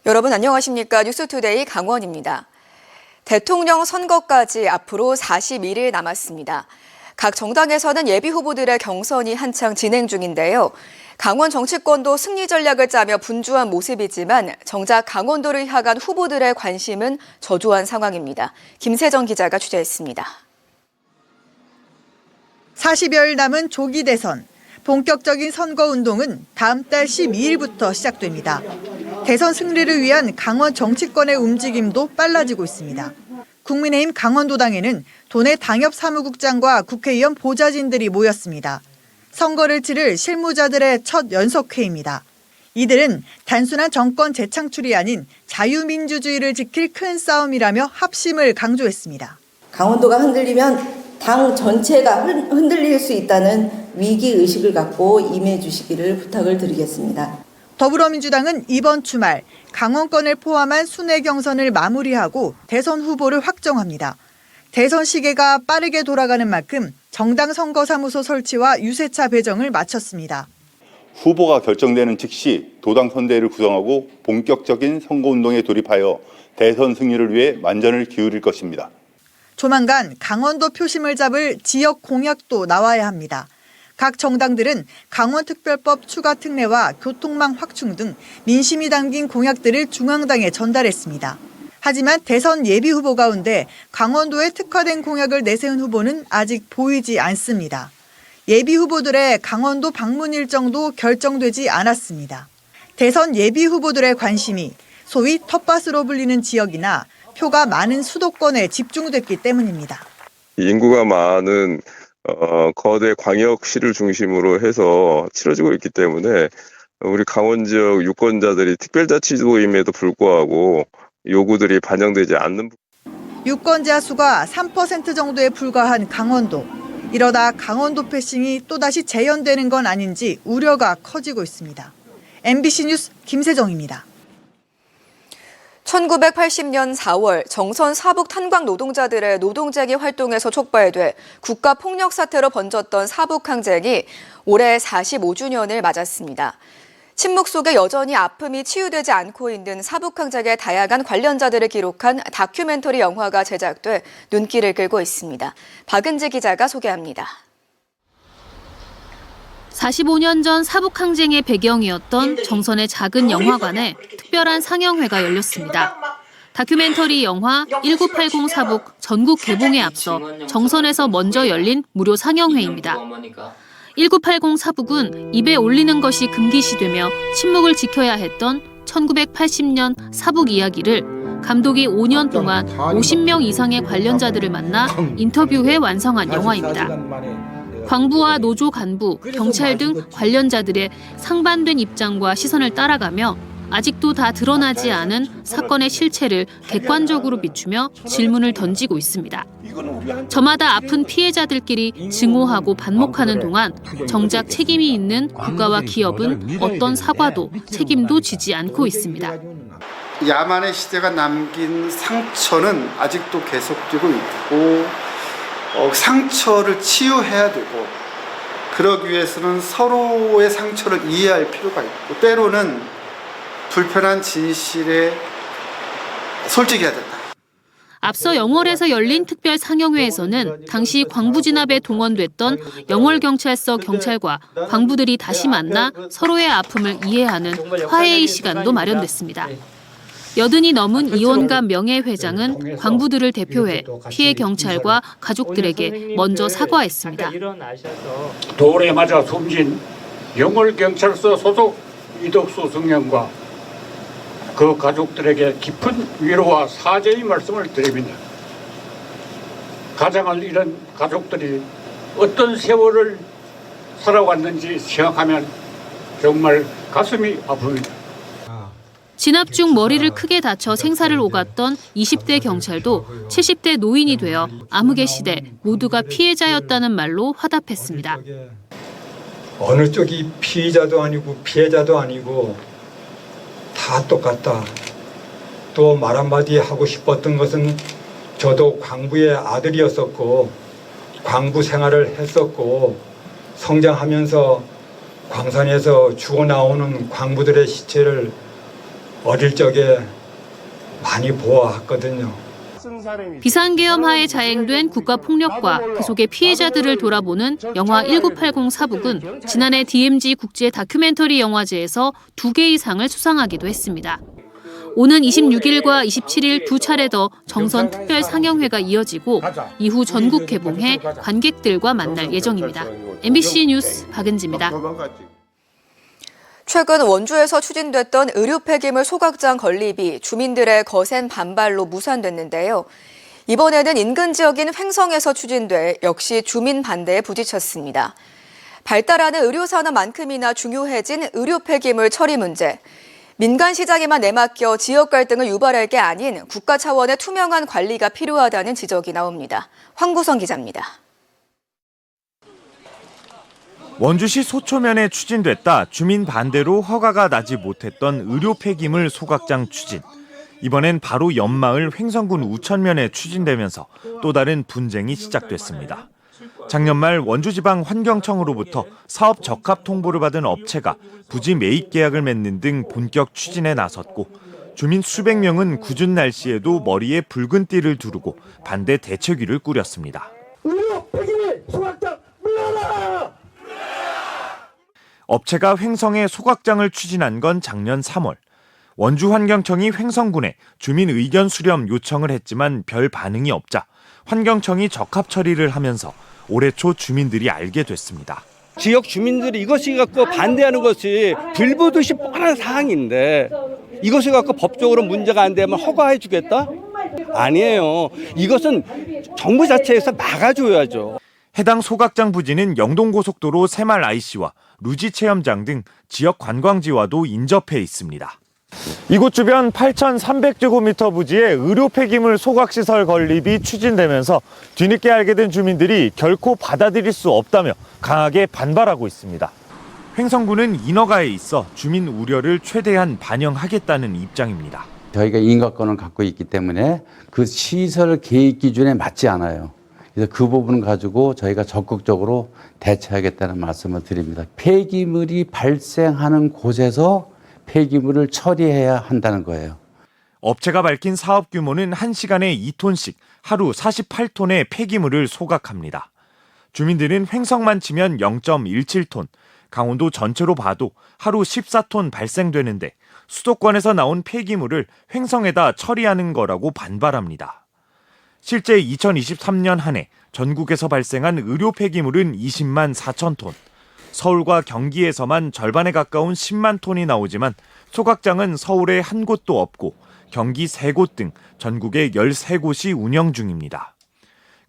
여러분 안녕하십니까? 뉴스투데이 강원입니다. 대통령 선거까지 앞으로 41일 남았습니다. 각 정당에서는 예비 후보들의 경선이 한창 진행 중인데요. 강원 정치권도 승리 전략을 짜며 분주한 모습이지만 정작 강원도를 향한 후보들의 관심은 저조한 상황입니다. 김세정 기자가 취재했습니다. 40여일 남은 조기 대선. 본격적인 선거운동은 다음 달 12일부터 시작됩니다. 대선 승리를 위한 강원 정치권의 움직임도 빨라지고 있습니다. 국민의힘 강원도당에는 도내 당협 사무국장과 국회의원 보좌진들이 모였습니다. 선거를 치를 실무자들의 첫 연석회의입니다. 이들은 단순한 정권 재창출이 아닌 자유민주주의를 지킬 큰 싸움이라며 합심을 강조했습니다. 강원도가 흔들리면 당 전체가 흔들릴 수 있다는 위기의식을 갖고 임해 주시기를 부탁을 드리겠습니다. 더불어민주당은 이번 주말 강원권을 포함한 순회 경선을 마무리하고 대선 후보를 확정합니다. 대선 시계가 빠르게 돌아가는 만큼 정당 선거사무소 설치와 유세차 배정을 마쳤습니다. 후보가 결정되는 즉시 도당 선대위를 구성하고 본격적인 선거운동에 돌입하여 대선 승리를 위해 만전을 기울일 것입니다. 조만간 강원도 표심을 잡을 지역 공약도 나와야 합니다. 각 정당들은 강원특별법 추가 특례와 교통망 확충 등 민심이 담긴 공약들을 중앙당에 전달했습니다. 하지만 대선 예비 후보 가운데 강원도에 특화된 공약을 내세운 후보는 아직 보이지 않습니다. 예비 후보들의 강원도 방문 일정도 결정되지 않았습니다. 대선 예비 후보들의 관심이 소위 텃밭으로 불리는 지역이나 표가 많은 수도권에 집중됐기 때문입니다. 인구가 많은 거대 광역시를 중심으로 해서 치러지고 있기 때문에 우리 강원 지역 유권자들이 특별자치도임에도 불구하고 요구들이 반영되지 않는 유권자 수가 3% 정도에 불과한 강원도. 이러다 강원도 패싱이 또다시 재현되는 건 아닌지 우려가 커지고 있습니다. MBC 뉴스 김세정입니다. 1980년 4월 정선 사북 탄광 노동자들의 노동쟁의 활동에서 촉발돼 국가폭력 사태로 번졌던 사북 항쟁이 올해 45주년을 맞았습니다. 침묵 속에 여전히 아픔이 치유되지 않고 있는 사북 항쟁의 다양한 관련자들을 기록한 다큐멘터리 영화가 제작돼 눈길을 끌고 있습니다. 박은지 기자가 소개합니다. 45년 전 사북 항쟁의 배경이었던 정선의 작은 영화관에 특별한 상영회가 열렸습니다. 다큐멘터리 영화 1980 사북 전국 개봉에 앞서 정선에서 먼저 열린 무료 상영회입니다. 1980 사북은 입에 올리는 것이 금기시되며 침묵을 지켜야 했던 1980년 사북 이야기를 감독이 5년 동안 50명 이상의 관련자들을 만나 인터뷰해 완성한 영화입니다. 광부와 노조 간부, 경찰 등 관련자들의 상반된 입장과 시선을 따라가며 아직도 다 드러나지 않은 사건의 실체를 객관적으로 비추며 질문을 던지고 있습니다. 저마다 아픈 피해자들끼리 증오하고 반목하는 동안 정작 책임이 있는 국가와 기업은 어떤 사과도 책임도 지지 않고 있습니다. 야만의 시대가 남긴 상처는 아직도 계속되고 있고 상처를 치유해야 되고 그러기 위해서는 서로의 상처를 이해할 필요가 있고 때로는 불편한 진실에 솔직해야 된다. 앞서 영월에서 열린 특별 상영회에서는 당시 광부 진압에 동원됐던 영월경찰서 경찰과 광부들이 다시 만나 서로의 아픔을 이해하는 화해의 시간도 마련됐습니다. 80이 넘은 이원감 명예회장은 광부들을 대표해 피해 경찰과 가족들에게 먼저 사과했습니다. 돌에 맞아 숨진 영월경찰서 소속 이덕수 승령과 그 가족들에게 깊은 위로와 사죄의 말씀을 드립니다. 가장을 잃은 가족들이 어떤 세월을 살아왔는지 생각하면 정말 가슴이 아픕니다. 진압 중 머리를 크게 다쳐 생사를 오갔던 20대 경찰도 70대 노인이 되어 암흑의 시대 모두가 피해자였다는 말로 화답했습니다. 어느 쪽이 피의자도 아니고 피해자도 아니고 다 똑같다. 또 말 한마디 하고 싶었던 것은 저도 광부의 아들이었었고 광부 생활을 했었고 성장하면서 광산에서 죽어나오는 광부들의 시체를 어릴 적에 많이 보아왔거든요. 비상계엄하에 자행된 국가폭력과 그 속의 피해자들을 돌아보는 영화 1980 사북은 지난해 DMZ 국제 다큐멘터리 영화제에서 2개의 상을 수상하기도 했습니다. 오는 26일과 27일 두 차례 더 정선 특별 상영회가 이어지고 이후 전국 개봉해 관객들과 만날 예정입니다. MBC 뉴스 박은지입니다. 최근 원주에서 추진됐던 의료 폐기물 소각장 건립이 주민들의 거센 반발로 무산됐는데요. 이번에는 인근 지역인 횡성에서 추진돼 역시 주민 반대에 부딪혔습니다. 발달하는 의료산업만큼이나 중요해진 의료 폐기물 처리 문제. 민간 시장에만 내맡겨 지역 갈등을 유발할 게 아닌 국가 차원의 투명한 관리가 필요하다는 지적이 나옵니다. 황구성 기자입니다. 원주시 소초면에 추진됐다 주민 반대로 허가가 나지 못했던 의료 폐기물 소각장 추진. 이번엔 바로 옆마을 횡성군 우천면에 추진되면서 또 다른 분쟁이 시작됐습니다. 작년 말 원주지방환경청으로부터 사업 적합 통보를 받은 업체가 부지 매입 계약을 맺는 등 본격 추진에 나섰고 주민 수백 명은 궂은 날씨에도 머리에 붉은 띠를 두르고 반대 대책위를 꾸렸습니다. 의료 폐기물 소각장 물러나라! 업체가 횡성에 소각장을 추진한 건 작년 3월. 원주환경청이 횡성군에 주민 의견 수렴 요청을 했지만 별 반응이 없자 환경청이 적합 처리를 하면서 올해 초 주민들이 알게 됐습니다. 지역 주민들이 이것을 갖고 반대하는 것이 불보듯이 뻔한 사항인데 이것을 갖고 법적으로 문제가 안 되면 허가해 주겠다? 아니에요. 이것은 정부 자체에서 막아줘야죠. 해당 소각장 부지는 영동고속도로 새말 IC와 루지 체험장 등 지역 관광지와도 인접해 있습니다. 이곳 주변 8,300제곱미터 부지에 의료 폐기물 소각시설 건립이 추진되면서 뒤늦게 알게 된 주민들이 결코 받아들일 수 없다며 강하게 반발하고 있습니다. 횡성군은 인허가에 있어 주민 우려를 최대한 반영하겠다는 입장입니다. 저희가 인가권을 갖고 있기 때문에 그 시설 계획 기준에 맞지 않아요. 그래서 그 부분을 가지고 저희가 적극적으로 대처하겠다는 말씀을 드립니다. 폐기물이 발생하는 곳에서 폐기물을 처리해야 한다는 거예요. 업체가 밝힌 사업 규모는 1시간에 2톤씩 하루 48톤의 폐기물을 소각합니다. 주민들은 횡성만 치면 0.17톤, 강원도 전체로 봐도 하루 14톤 발생되는데 수도권에서 나온 폐기물을 횡성에다 처리하는 거라고 반발합니다. 실제 2023년 한 해 전국에서 발생한 의료 폐기물은 20만 4천 톤. 서울과 경기에서만 절반에 가까운 10만 톤이 나오지만 소각장은 서울에 한 곳도 없고 경기 3곳 등 전국에 13곳이 운영 중입니다.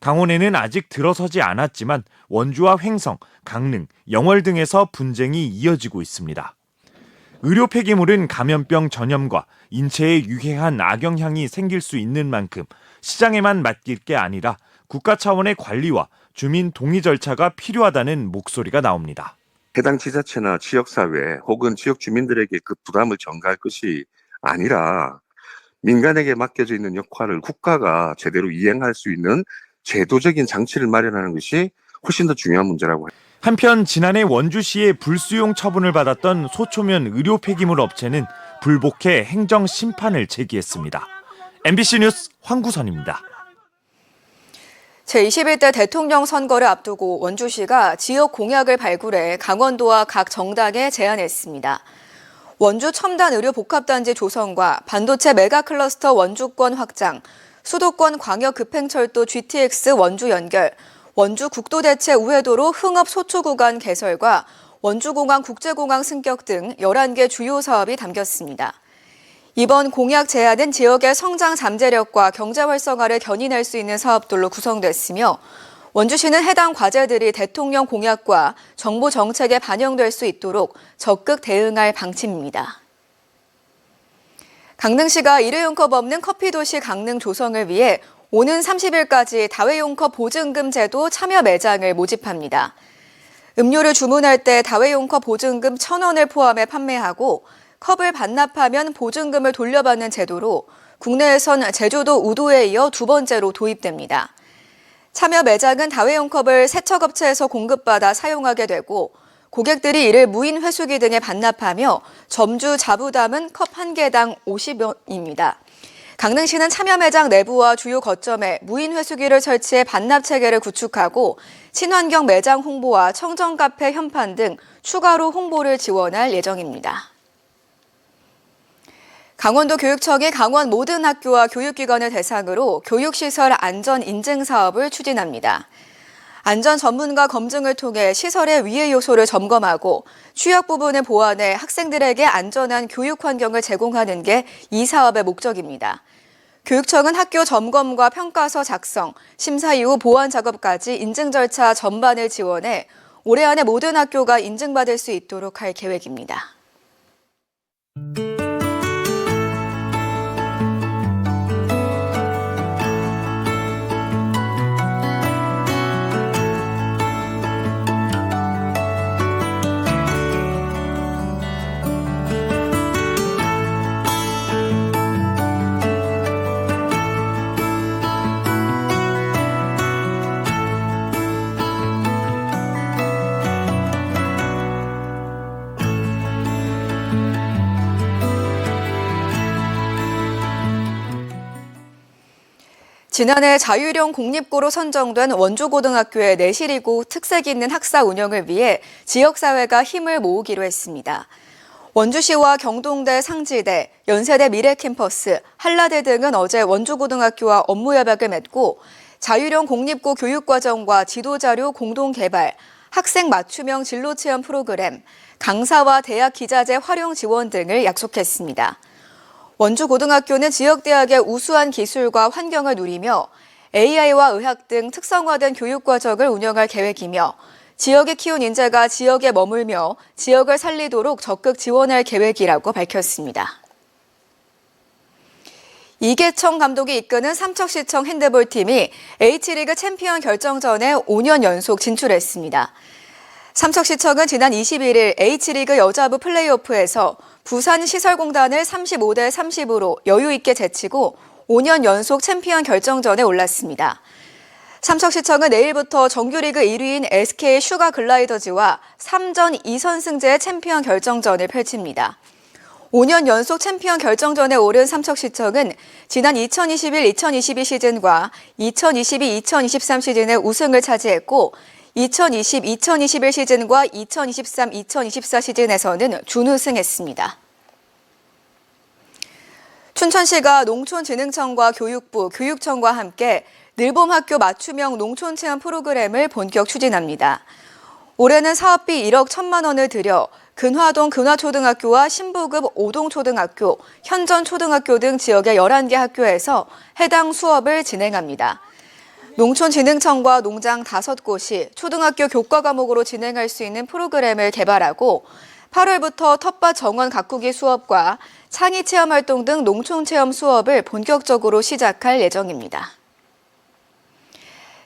강원에는 아직 들어서지 않았지만 원주와 횡성, 강릉, 영월 등에서 분쟁이 이어지고 있습니다. 의료 폐기물은 감염병 전염과 인체에 유해한 악영향이 생길 수 있는 만큼 시장에만 맡길 게 아니라 국가 차원의 관리와 주민 동의 절차가 필요하다는 목소리가 나옵니다. 해당 지자체나 지역사회 혹은 지역 주민들에게 그 부담을 전가할 것이 아니라 민간에게 맡겨져 있는 역할을 국가가 제대로 이행할 수 있는 제도적인 장치를 마련하는 것이 훨씬 더 중요한 문제라고 해요. 한편 지난해 원주시의 불수용 처분을 받았던 소초면 의료 폐기물 업체는 불복해 행정 심판을 제기했습니다. MBC 뉴스 황구선입니다. 제21대 대통령 선거를 앞두고 원주시가 지역 공약을 발굴해 강원도와 각 정당에 제안했습니다. 원주 첨단 의료 복합단지 조성과 반도체 메가클러스터 원주권 확장, 수도권 광역 급행철도 GTX 원주 연결, 원주 국도대체 우회도로 흥업 소초 구간 개설과 원주공항 국제공항 승격 등 11개 주요 사업이 담겼습니다. 이번 공약 제안은 지역의 성장 잠재력과 경제 활성화를 견인할 수 있는 사업들로 구성됐으며 원주시는 해당 과제들이 대통령 공약과 정부 정책에 반영될 수 있도록 적극 대응할 방침입니다. 강릉시가 일회용컵 없는 커피도시 강릉 조성을 위해 오는 30일까지 다회용컵 보증금 제도 참여 매장을 모집합니다. 음료를 주문할 때 다회용컵 보증금 1,000원을 포함해 판매하고 컵을 반납하면 보증금을 돌려받는 제도로 국내에선 제주도 우도에 이어 두 번째로 도입됩니다. 참여 매장은 다회용 컵을 세척업체에서 공급받아 사용하게 되고 고객들이 이를 무인 회수기 등에 반납하며 점주 자부담은 컵 1개당 50원입니다. 강릉시는 참여 매장 내부와 주요 거점에 무인 회수기를 설치해 반납 체계를 구축하고 친환경 매장 홍보와 청정 카페 현판 등 추가로 홍보를 지원할 예정입니다. 강원도 교육청이 강원 모든 학교와 교육기관을 대상으로 교육시설 안전 인증 사업을 추진합니다. 안전 전문가 검증을 통해 시설의 위해 요소를 점검하고 취약 부분을 보완해 학생들에게 안전한 교육 환경을 제공하는 게 이 사업의 목적입니다. 교육청은 학교 점검과 평가서 작성, 심사 이후 보완 작업까지 인증 절차 전반을 지원해 올해 안에 모든 학교가 인증받을 수 있도록 할 계획입니다. 지난해 자율형 공립고로 선정된 원주고등학교의 내실이고 특색 있는 학사 운영을 위해 지역사회가 힘을 모으기로 했습니다. 원주시와 경동대, 상지대, 연세대 미래캠퍼스, 한라대 등은 어제 원주고등학교와 업무협약을 맺고 자율형 공립고 교육과정과 지도자료 공동개발, 학생 맞춤형 진로체험 프로그램, 강사와 대학 기자재 활용 지원 등을 약속했습니다. 원주고등학교는 지역대학의 우수한 기술과 환경을 누리며 AI와 의학 등 특성화된 교육과정을 운영할 계획이며 지역에 키운 인재가 지역에 머물며 지역을 살리도록 적극 지원할 계획이라고 밝혔습니다. 이계청 감독이 이끄는 삼척시청 핸드볼팀이 H리그 챔피언 결정전에 5년 연속 진출했습니다. 삼척시청은 지난 21일 H리그 여자부 플레이오프에서 부산시설공단을 35대 30으로 여유 있게 제치고 5년 연속 챔피언 결정전에 올랐습니다. 삼척시청은 내일부터 정규리그 1위인 SK 슈가글라이더즈와 3전 2선승제의 챔피언 결정전을 펼칩니다. 5년 연속 챔피언 결정전에 오른 삼척시청은 지난 2021-2022 시즌과 2022-2023 시즌의 우승을 차지했고 2020-2021 시즌과 2023-2024 시즌에서는 준우승했습니다. 춘천시가 농촌진흥청과 교육부, 교육청과 함께 늘봄학교 맞춤형 농촌체험 프로그램을 본격 추진합니다. 올해는 사업비 1억 1천만 원을 들여 근화동 근화초등학교와 신부급 오동초등학교, 현전초등학교 등 지역의 11개 학교에서 해당 수업을 진행합니다. 농촌진흥청과 농장 5곳이 초등학교 교과 과목으로 진행할 수 있는 프로그램을 개발하고 8월부터 텃밭 정원 가꾸기 수업과 창의 체험 활동 등 농촌 체험 수업을 본격적으로 시작할 예정입니다.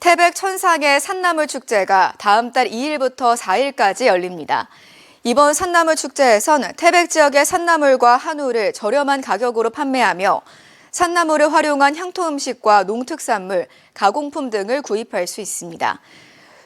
태백 천상의 산나물 축제가 다음 달 2일부터 4일까지 열립니다. 이번 산나물 축제에선 태백 지역의 산나물과 한우를 저렴한 가격으로 판매하며 산나물을 활용한 향토 음식과 농특산물, 가공품 등을 구입할 수 있습니다.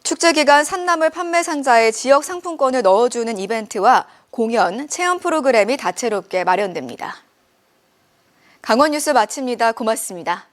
축제 기간 산나물 판매 상자에 지역 상품권을 넣어주는 이벤트와 공연, 체험 프로그램이 다채롭게 마련됩니다. 강원 뉴스 마칩니다. 고맙습니다.